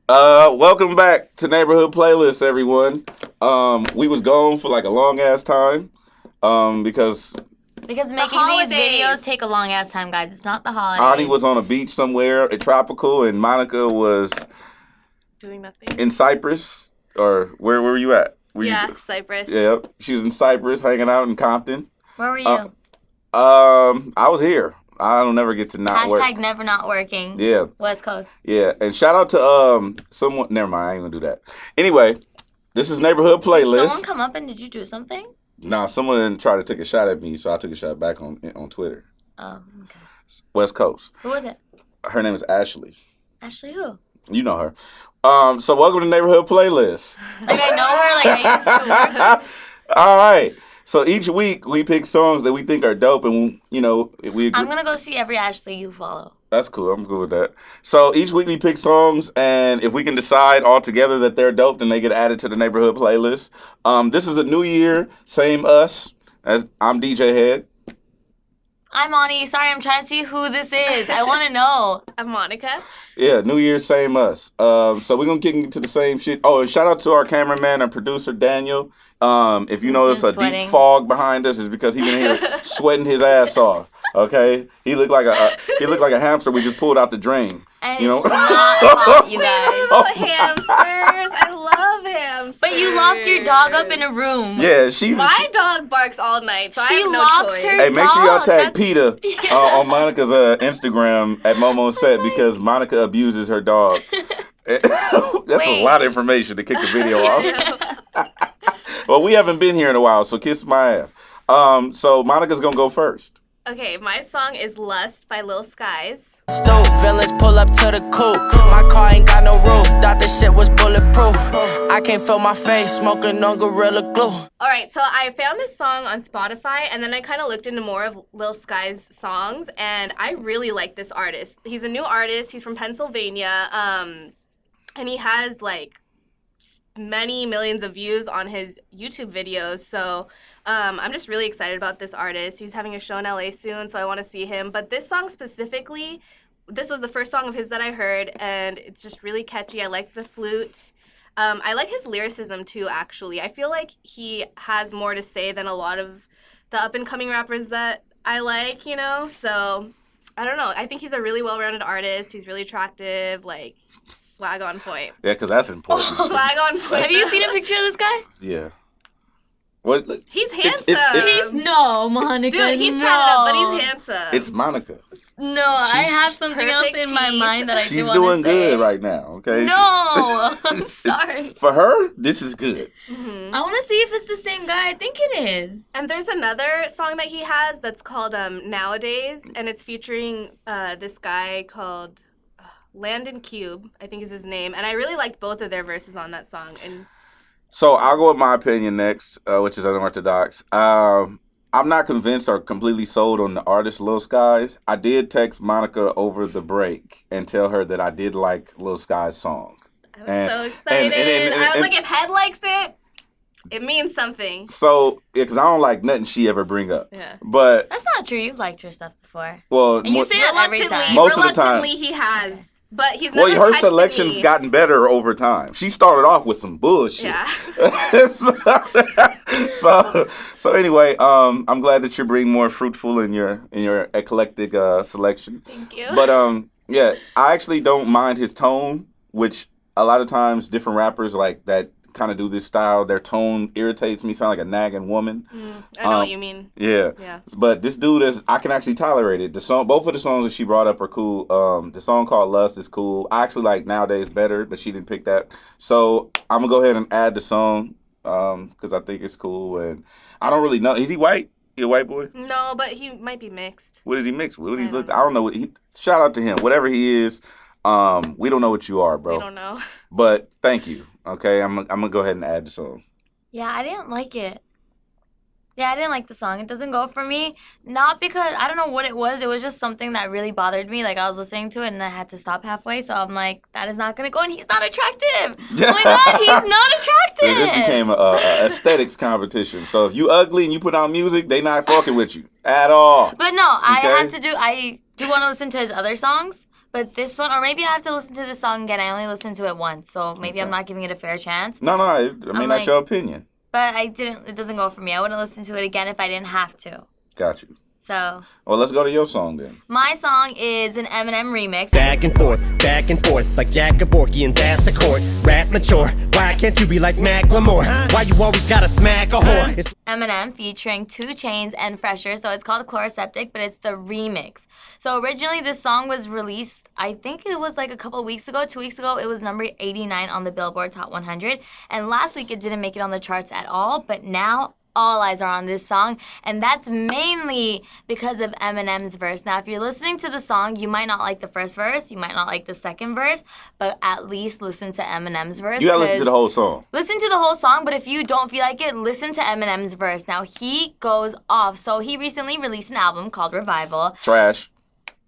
Welcome back to Neighborhood Playlist, everyone. We was gone for like a long ass time, because making these videos take a long ass time, guys. It's not the holidays. Ani was on a beach somewhere at Tropical, and Monica was doing nothing in Cyprus, or where were you at? Cyprus. Yeah, she was in Cyprus, hanging out in Compton. Where were you? I was here. I don't never get to not work. Hashtag never not working. Yeah. West Coast. Yeah, and shout out to someone. Never mind, I ain't gonna do that. Anyway, this is Neighborhood Playlist. Did someone come up and did you do something? Nah, someone tried to take a shot at me, so I took a shot back on Twitter. Oh, okay. West Coast. Who was it? Her name is Ashley. Ashley who? You know her. So welcome to Neighborhood Playlist. Like I know her, like I used to work with. All right. So each week we pick songs that we think are dope, and we agree. I'm gonna go see every Ashley you follow. That's cool. I'm good with that. So each week we pick songs, and if we can decide all together that they're dope, then they get added to the Neighborhood Playlist. This is a new year, same us. As I'm DJ Head. I'm Ani. Sorry, I'm trying to see who this is. I want to know. I'm Monica. Yeah, New Year, same us. So we're going to kick into the same shit. Oh, and shout out to our cameraman and producer, Daniel. If you notice a deep fog behind us, it's because he's been here sweating his ass off. Okay? He looked like a hamster we just pulled out the drain. And you know? It's not hot, you guys. Little hamsters. I love hamsters. But you locked your dog up in a room. Yeah, My dog barks all night, so I have no choice. Hey, make sure y'all tag Peter on Monica's Instagram at Momo Set because Monica abuses her dog. That's a lot of information to kick the video off. Well, we haven't been here in a while, so kiss my ass. So Monica's gonna go first. Okay, my song is Lust by Lil Skies. Stoop, villains pull up to the coupe. My car ain't got no roof, thought this shit was bulletproof. I can't feel my face, smoking on Gorilla Glue. Alright, so I found this song on Spotify, and then I kind of looked into more of Lil Skies' songs, and I really like this artist. He's a new artist, he's from Pennsylvania, and he has like many millions of views on his YouTube videos, so I'm just really excited about this artist. He's having a show in LA soon, so I want to see him. But this song specifically, this was the first song of his that I heard, and it's just really catchy. I like the flute. I like his lyricism too, actually. I feel like he has more to say than a lot of the up-and-coming rappers that I like, you know? So, I don't know. I think he's a really well-rounded artist. He's really attractive, like, swag on point. Yeah, because that's important. Swag on point. Have you seen a picture of this guy? Yeah. What? He's handsome. No, Monica. Dude, he's tatted up, but he's handsome. It's Monica. No, I have something else in my mind that I do want to say. She's doing good right now, okay? No, I'm sorry. For her, this is good. Mm-hmm. I want to see if it's the same guy. I think it is. And there's another song that he has that's called Nowadays, and it's featuring this guy called Landon Cube, I think is his name. And I really liked both of their verses on that song. And so I'll go with my opinion next, which is unorthodox. I'm not convinced or completely sold on the artist Lil Skies. I did text Monica over the break and tell her that I did like Lil Skies' song. I was so excited. I was like, if Head likes it, it means something. So, because I don't like nothing she ever bring up. Yeah. But that's not true. You've liked her stuff before. Well, and you say that every time. Most of the time. Reluctantly, he has. But he's never her texted selection's me. gotten better over time. She started off with some bullshit. Yeah. so anyway, I'm glad that you're being more fruitful in your eclectic selection. Thank you. But yeah, I actually don't mind his tone, which a lot of times different rappers like that kind of do this style. Their tone irritates me, sound like a nagging woman. I know what you mean. Yeah. But this dude I can actually tolerate it. Both of the songs that she brought up are cool. The song called Lust is cool. I actually like Nowadays better, but she didn't pick that. So I'm gonna go ahead and add the song because I think it's cool. And I don't really know. Is he white? He a white boy? No, but he might be mixed. What is he mixed with? I don't know. Shout out to him. Whatever he is, we don't know what you are, bro. We don't know. But thank you. Okay, I'm gonna go ahead and add the song. Yeah, I didn't like it. Yeah, I didn't like the song. It doesn't go for me. Not because, I don't know what it was. It was just something that really bothered me. Like, I was listening to it, and I had to stop halfway. So I'm like, that is not going to go, and he's not attractive. Oh, my God, he's not attractive. This became a aesthetics competition. So if you ugly and you put out music, they not fucking with you at all. But no, I do want to listen to his other songs. But this one, or maybe I have to listen to this song again. I only listened to it once, so maybe I'm not giving it a fair chance. No. I mean, that's your opinion. But it doesn't go for me. I wouldn't listen to it again if I didn't have to. Got you. So. Well, let's go to your song then. My song is an Eminem remix. Back and forth, like Jack Kevorkian's ass to court. Rap mature, why can't you be like Macklemore? Why you always gotta smack a whore? It's Eminem featuring 2 Chainz and Fresher, so it's called Chloroseptic, but it's the remix. So originally this song was released, I think it was like a couple weeks ago, 2 weeks ago. It was number 89 on the Billboard Top 100, and last week it didn't make it on the charts at all, but now all eyes are on this song, and that's mainly because of Eminem's verse. Now, if you're listening to the song, you might not like the first verse, you might not like the second verse, but at least listen to Eminem's verse. You gotta listen to the whole song. Listen to the whole song, but if you don't feel like it, listen to Eminem's verse. Now, he goes off. So he recently released an album called Revival. Trash.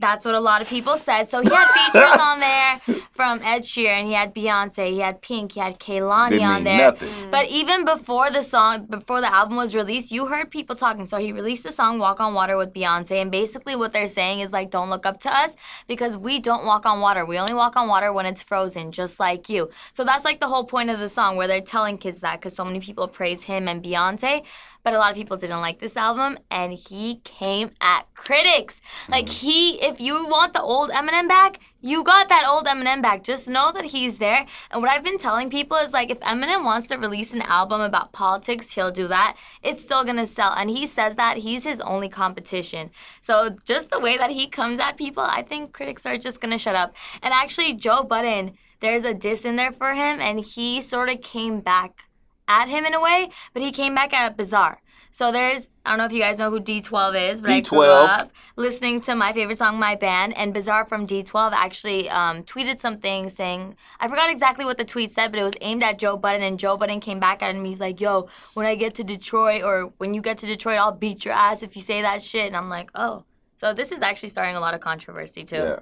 That's what a lot of people said. So he had features on there from Ed Sheeran, he had Beyonce, he had Pink, he had Kehlani Didn't on mean there. nothing. But even before the album was released, you heard people talking. So he released the song Walk on Water with Beyonce, and basically what they're saying is like, don't look up to us because we don't walk on water. We only walk on water when it's frozen, just like you. So that's like the whole point of the song, where they're telling kids that, because so many people praise him and Beyonce. But a lot of people didn't like this album, and he came at critics. Like, if you want the old Eminem back, you got that old Eminem back. Just know that he's there. And what I've been telling people is, like, if Eminem wants to release an album about politics, he'll do that. It's still going to sell. And he says that he's his only competition. So just the way that he comes at people, I think critics are just going to shut up. And actually, Joe Budden, there's a diss in there for him, and he sort of came back at him in a way, but he came back at Bizarre. So I don't know if you guys know who D12 is, but D12. I grew up listening to my favorite song, My Band, and Bizarre from D12 actually tweeted something saying, I forgot exactly what the tweet said, but it was aimed at Joe Budden, and Joe Budden came back at him. He's like, yo, when I get to Detroit, or when you get to Detroit, I'll beat your ass if you say that shit. And I'm like, oh. So this is actually starting a lot of controversy, too. Yeah.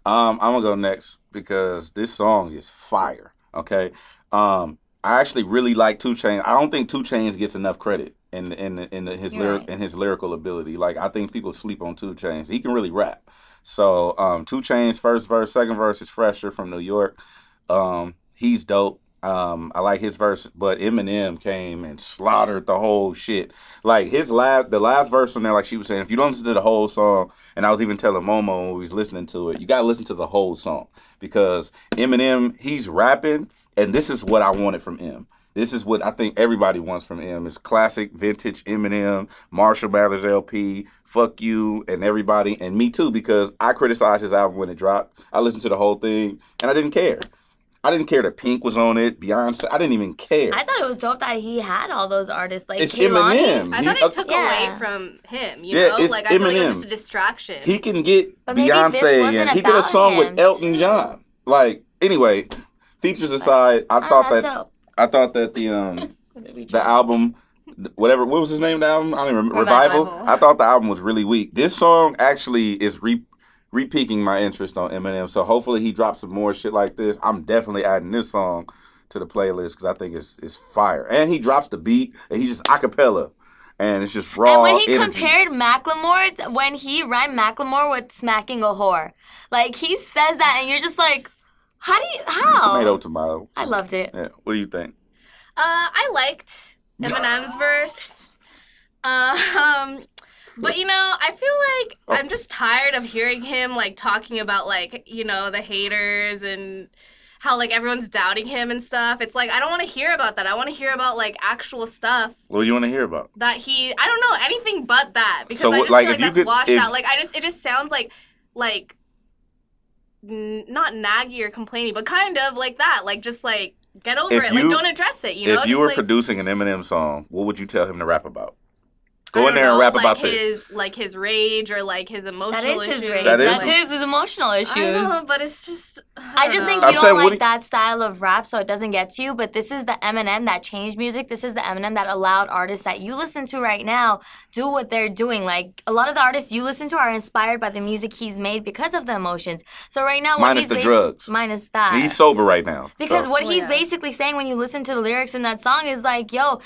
I'm going to go next because this song is fire, okay? I actually really like 2 Chainz. I don't think 2 Chainz gets enough credit in his lyrical ability. Like, I think people sleep on 2 Chainz. He can really rap. So 2 Chainz, first verse, second verse is Fresher from New York. He's dope. I like his verse, but Eminem came and slaughtered the whole shit. Like the last verse on there, like she was saying, if you don't listen to the whole song, and I was even telling Momo when we was listening to it, you gotta listen to the whole song because Eminem, he's rapping. And this is what I wanted from M. This is what I think everybody wants from M. It's classic, vintage Eminem, Marshall Mathers LP, Fuck You, and everybody, and me too, because I criticized his album when it dropped. I listened to the whole thing, and I didn't care. I didn't care that Pink was on it, Beyonce. I didn't even care. I thought it was dope that he had all those artists. Like, it's Kehlani. Eminem. I thought it took away from him, you know? It's like, I feel like it Eminem. was just a distraction. He can get But maybe Beyonce, this wasn't and he did a about song him. with Elton John. Like, anyway, features aside, I thought that the album, what was his name of the album? I don't even remember. Revival. I thought the album was really weak. This song actually is re-peaking my interest on Eminem. So hopefully he drops some more shit like this. I'm definitely adding this song to the playlist because I think it's fire. And he drops the beat and he just acapella. And it's just raw. And when he energy. compared Macklemore, when he rhymed Macklemore with smacking a whore, like he says that, and you're just like, how? Tomato. I loved it. Yeah. What do you think? I liked Eminem's verse. But, you know, I feel like I'm just tired of hearing him, like, talking about, like, you know, the haters and how, like, everyone's doubting him and stuff. It's like, I don't want to hear about that. I want to hear about, like, actual stuff. What do you want to hear about? That I don't know, anything but that. Because So, I just like, feel if like you that's could- washed if- out. Like, it just sounds like not naggy or complaining, but kind of like that. Like, just, like, get over it. Like, don't address it, you know? If you just, were like, producing an Eminem song, what would you tell him to rap about? I Go in don't there and know, rap like about this. Like his rage or like his emotional That is issues. his rage. That is That's his emotional issues. I know, but it's just. I just think I'm you saying, don't what like do that style of rap, so it doesn't get to you. But this is the Eminem that changed music. This is the Eminem that allowed artists that you listen to right now do what they're doing. Like, a lot of the artists you listen to are inspired by the music he's made because of the emotions. So right now, Minus the drugs. Minus that. He's sober right now. Because so. what he's basically saying when you listen to the lyrics in that song is like, yo,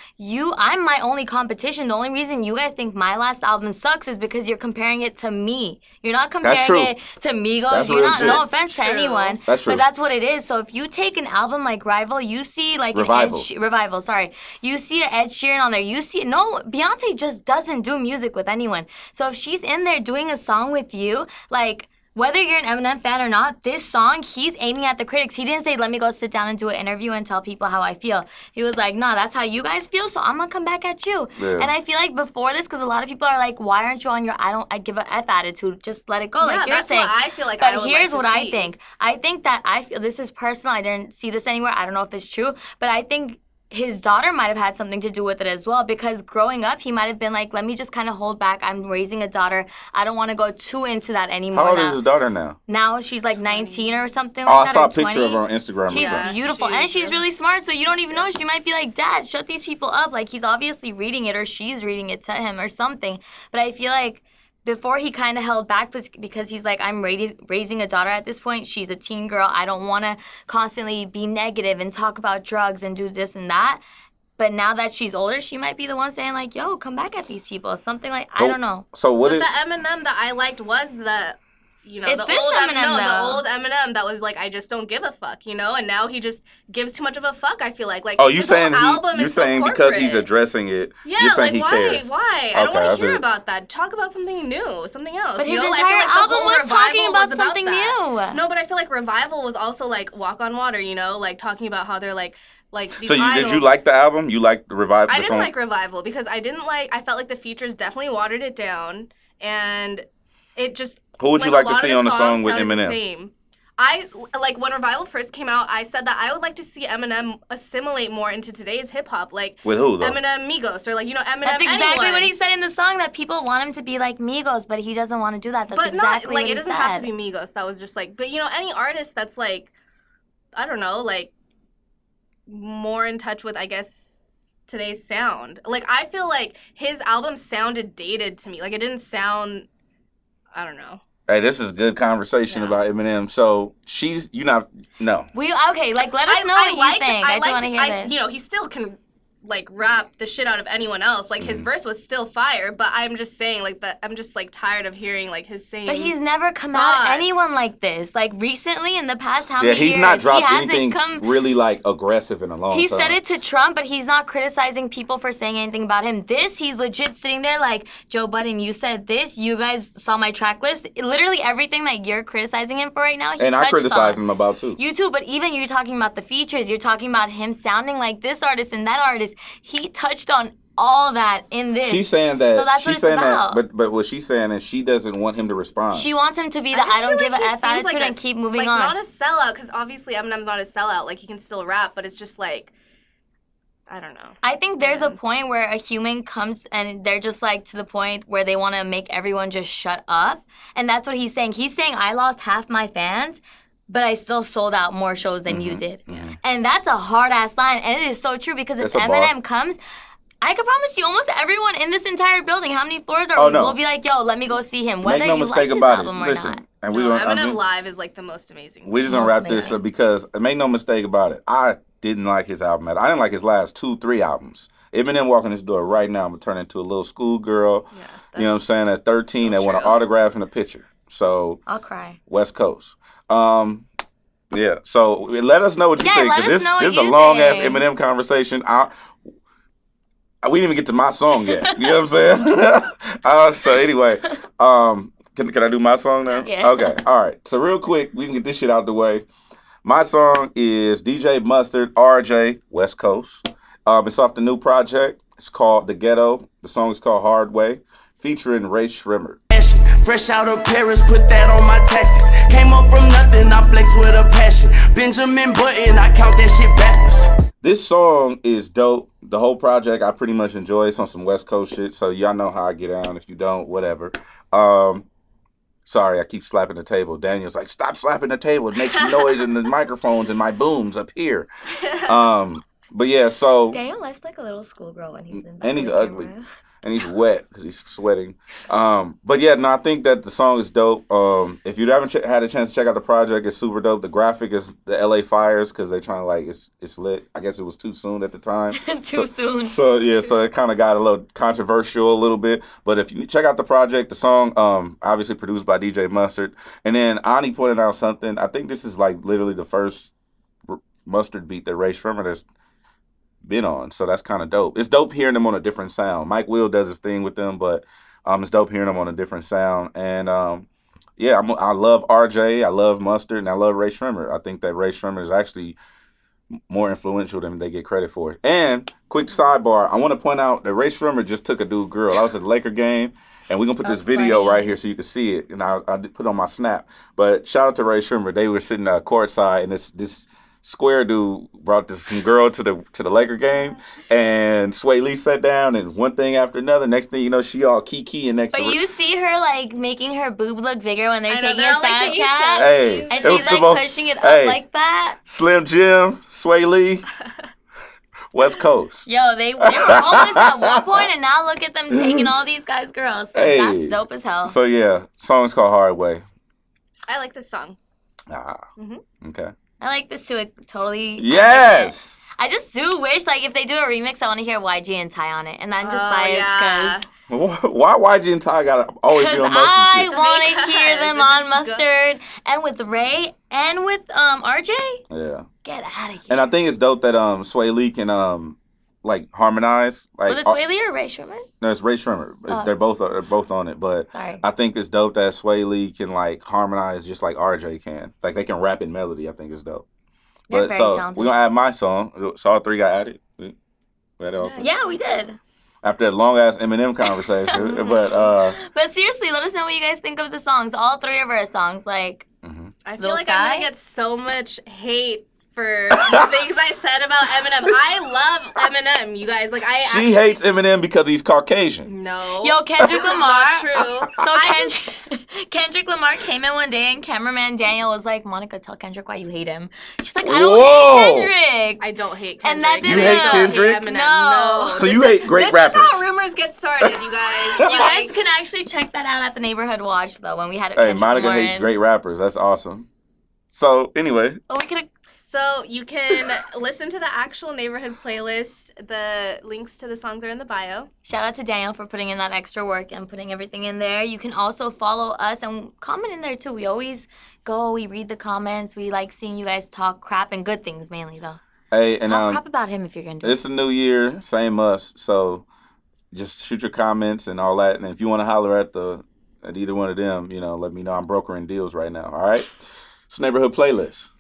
I'm my only competition. The only reason you guys think my last album sucks is because you're comparing it to me. You're not comparing That's true. it to Migos. That's You're real not. shit. No That's offense to true. anyone. That's true. But that's what it is. So if you take an album like Rival, you see like Revival. Revival. Sorry, you see Ed Sheeran on there. You see Beyonce just doesn't do music with anyone. So if she's in there doing a song with you, like. Whether you're an Eminem fan or not, this song, he's aiming at the critics. He didn't say, let me go sit down and do an interview and tell people how I feel. He was like, nah, that's how you guys feel, so I'm going to come back at you. Yeah. And I feel like before this, because a lot of people are like, why aren't you on your I give a F attitude? Just let it go, like you're that's saying. what I feel like. But I would here's like what to I see. think. I think that this is personal. I didn't see this anywhere. I don't know if it's true. But I think his daughter might have had something to do with it as well, because growing up, he might have been like, let me just kind of hold back. I'm raising a daughter. I don't want to go too into that anymore. How old now. is his daughter now? Now she's like 19 or something Oh, like I that. saw or a picture 20. of her on Instagram or She's something. beautiful, and she's really smart, so you don't even know. She might be like, Dad, shut these people up. Like, he's obviously reading it, or she's reading it to him or something. But I feel like before he kind of held back because he's like, I'm raising a daughter at this point. She's a teen girl. I don't want to constantly be negative and talk about drugs and do this and that. But now that she's older, she might be the one saying like, yo, come back at these people. Something like, I don't know. So what But is... the Eminem that I liked was the, It's the this old Eminem, the though. old Eminem that was like, I just don't give a fuck, and now he just gives too much of a fuck. I feel like Oh, you his whole saying album you're is so saying because he's corporate. addressing it, Yeah, you're saying like he why? cares. Why? I don't Okay, I want to hear see. about that. Talk about something new, something else. But his I feel entire like the album whole was talking Revival about was something that. new. No, but I feel like Revival was also like Walk on Water, like talking about how they're like these So did you idols. like the album? You liked the Revival? I didn't like Revival because I felt like the features definitely watered it down, and it just. Who would you like like a to lot see of on the songs song with sounded the Eminem? same. I like when Revival first came out. I said that I would like to see Eminem assimilate more into today's hip hop, like With who though? Eminem, Migos, or Eminem. That's exactly anyone. what he said in the song, that people want him to be like Migos, but he doesn't want to do that. That's But exactly not like what he it doesn't said. have to be Migos. That was just like, but any artist that's like, I don't know, like more in touch with, I guess, today's sound. Like I feel like his album sounded dated to me. Like it didn't sound, I don't know. Hey, this is good conversation about Eminem. So she's no. Okay, like let us know what you think. I do want to hear this. He still can like rap the shit out of anyone else. Like his verse was still fire, but I'm just saying like that. I'm just like tired of hearing like his same. But he's never come out at anyone like this. Like recently, in the past how Yeah, many years? he's not dropped he hasn't anything really like aggressive in a long He time. said it to Trump, but he's not criticizing people for saying anything about him. He's legit sitting there like, Joe Budden, you said this. You guys saw my track list. Literally everything that you're criticizing him for right now, he And I touched criticize on. him about too. You too, but even you're talking about the features. You're talking about him sounding like this artist and that artist. He touched on all that in this. She's saying that. So that's she's what it's saying about. that. But what she's saying is she doesn't want him to respond. She wants him to be the just I don't feel give like a he F seems attitude like and keep moving like on. Not a sellout, because obviously Eminem's not a sellout. Like he can still rap, but it's just like, I don't know. I think there's a point where a human comes and they're just like to the point where they want to make everyone just shut up. And that's what he's saying. He's saying, I lost half my fans, but I still sold out more shows than you did. Yeah. And that's a hard ass line. And it is so true because if That's a bar. Eminem comes, I could promise you almost everyone in this entire building, how many floors are Oh, we? no. We'll be like, yo, let me go see him. Whether Make no you mistake like about his it. album or Listen, not. and No, we're Eminem Live is like the most amazing. We're just gonna wrap this up because make no mistake about it. I didn't like his album. I didn't like his last 2-3 albums. Eminem walking this door right now, I'm gonna turn into a little schoolgirl. Yeah, You know what I'm saying? At 13, so that want an true. autograph and a picture. So I'll cry. West Coast. Yeah. So let us know what you Yeah, think. let 'Cause us this know what this is a you long ass think. Eminem conversation. We didn't even get to my song yet. You know what I'm saying? So anyway, can I do my song now? Yeah. Okay. All right. So real quick, we can get this shit out the way. My song is DJ Mustard, RJ, West Coast. It's off the new project. It's called The Ghetto. The song is called Hard Way, featuring Ray Shrimmer. Fresh out of Paris, put that on my taxes. Came up from nothing, I flex with a passion. Benjamin Button, I count that shit backwards. This song is dope. The whole project I pretty much enjoy. It's on some West Coast shit, so y'all know how I get down. If you don't, whatever. Sorry, I keep slapping the table. Daniel's like, stop slapping the table. It makes noise in the microphones and my booms up here. But yeah, so Daniel life's like a little schoolgirl when he's in. And he's front of ugly. the camera. and he's wet because he's sweating. But yeah, no, I think that the song is dope. If you haven't had a chance to check out the project, it's super dope. The graphic is the LA Fires because they're trying to like it's lit. I guess it was too soon at the time. Too soon. So yeah, so it kind of got a little controversial a little bit. But if you check out the project, the song obviously produced by DJ Mustard, and then Ani pointed out something. I think this is like literally the first Mustard beat that Ray Shrimmer has been on, so that's kind of dope. It's dope hearing them on a different sound. Mike Will does his thing with them, but it's dope hearing them on a different sound. And yeah, I love RJ, I love Mustard, and I love Ray Shrimmer. I think that Ray Shrimmer is actually more influential than they get credit for. And quick sidebar, I want to point out that Ray Shrimmer just took a dude girl. I was at the Laker game, and we're going to put this video right here so you can see it. And I put it on my Snap. But shout out to Ray Shrimmer. They were sitting courtside, and this square dude brought some girl to the Laker game, and Sway Lee sat down, and one thing after another. Next thing you know, she all kiki next to But you see her like making her boob look bigger when they're taking a Snapchat, Hey, and she's like pushing it up like that. Slim Jim, Sway Lee, West Coast. Yo, they were homeless at one point, and now look at them taking all these guys' girls. So that's dope as hell. So yeah, song's called Hard Way. I like this song. Okay. I like this too. It totally. Yes. I just do wish, like, if they do a remix, I want to hear YG and Ty on it, and I'm just biased because. Why YG and Ty gotta always be on Mustard? I shit? want to hear them on just Mustard and with Ray and with RJ. Yeah. Get out of here. And I think it's dope that Sway Lee can like harmonize. Like, Was it Sway Lee or Ray Shrimmer? No, it's Ray Shrimmer. They're both on it, but Sorry. I think it's dope that Sway Lee can like harmonize just like RJ can. Like they can rap in melody. I think it's dope. They're But very so talented. we're gonna add my song. So all three got added. We had it all three. Yeah, we did. After that long ass Eminem conversation, But seriously, let us know what you guys think of the songs. All three of our songs, like I feel Lil like Skies? I'm gonna get so much hate for the things I said about Eminem. I love Eminem, you guys. Like she hates Eminem because he's Caucasian. No. Yo, Kendrick This is Lamar. not true. So Kendrick Lamar came in one day, and cameraman Daniel was like, "Monica, tell Kendrick why you hate him." She's like, "I don't hate Kendrick." I don't hate Kendrick. And that's You hate it. Kendrick? Eminem. No. So you hate great rappers. This is how rumors get started, you guys. You guys can actually check that out at the Neighborhood Watch, though, when we had it. Hey, Monica hates great rappers. That's awesome. So anyway, Oh, we could have. So you can listen to the actual Neighborhood playlist. The links to the songs are in the bio. Shout out to Daniel for putting in that extra work and putting everything in there. You can also follow us and comment in there too. We always go, we read the comments. We like seeing you guys talk crap and good things mainly though. hey, and Talk crap about him if you're gonna do it. it's a new year, same us. So just shoot your comments and all that. And if you want to holler at either one of them, let me know. I'm brokering deals right now. All right, it's Neighborhood Playlist.